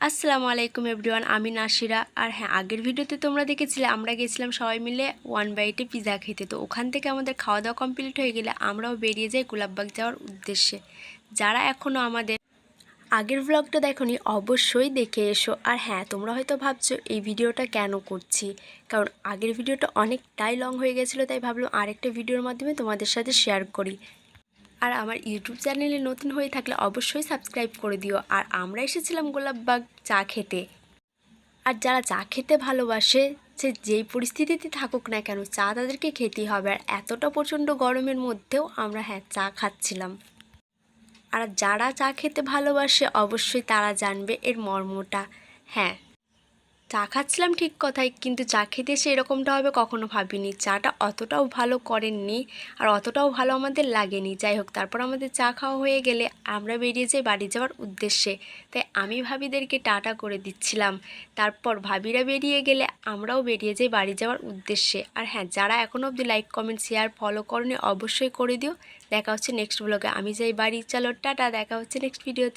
আসসালামু আলাইকুম এভরিওয়ান, আমি নাসিরা। আর হ্যাঁ, আগের ভিডিওতে তোমরা দেখেছিলে আমরা গেছিলাম সবাই মিলে 1 বাইটে পিৎজা খেতে। তো ওখান থেকে আমাদের খাওয়া দাওয়া কমপ্লিট হয়ে গেলে আমরাও বেরিয়ে যাই গোলাপবাগ যাওয়ার উদ্দেশ্যে। যারা এখনও আমাদের আগের ব্লগটা দেখোনি অবশ্যই দেখে এসো। আর হ্যাঁ, তোমরা হয়তো ভাবছো এই ভিডিওটা কেন করছি, কারণ আগের ভিডিওটা অনেকটাই লং হয়ে গেছিলো, তাই ভাবলাম আরেকটা ভিডিওর মাধ্যমে তোমাদের সাথে শেয়ার করি। আর আমার ইউটিউব চ্যানেলে নতুন হয়ে থাকলে অবশ্যই সাবস্ক্রাইব করে দিও। আর আমরা এসেছিলাম গোলাপবাগ চা খেতে। আর যারা চা খেতে ভালোবাসে, সে যেই পরিস্থিতিতে থাকুক না কেন, চা তাদেরকে খেতেই হবে। আর এতটা প্রচণ্ড গরমের মধ্যেও আমরা চা খাচ্ছিলাম। আর যারা চা খেতে ভালোবাসে অবশ্যই তারা জানবে এর মর্মটা। হ্যাঁ, চা খাচ্ছিলাম ঠিক কথাই, কিন্তু চা খেতে এসে এরকমটা হবে কখনো ভাবিনি। চাটা অতটাও ভালো করেননি আর অতটাও ভালো আমাদের লাগেনি। যাই হোক, তারপর আমাদের চা খাওয়া হয়ে গেলে আমরা বেরিয়ে যাই বাড়ি যাওয়ার উদ্দেশ্যে। তাই আমি ভাবিদেরকে টাটা করে দিচ্ছিলাম। তারপর ভাবিরা বেরিয়ে গেলে আমরাও বেরিয়ে যাই বাড়ি যাওয়ার উদ্দেশ্যে। আর হ্যাঁ, যারা এখনও অবধি লাইক কমেন্ট শেয়ার ফলো করনি অবশ্যই করে দিও। দেখা হচ্ছে নেক্সট ব্লগে। আমি যাই বাড়ি, চলো টাটা, দেখা হচ্ছে নেক্সট ভিডিওতে।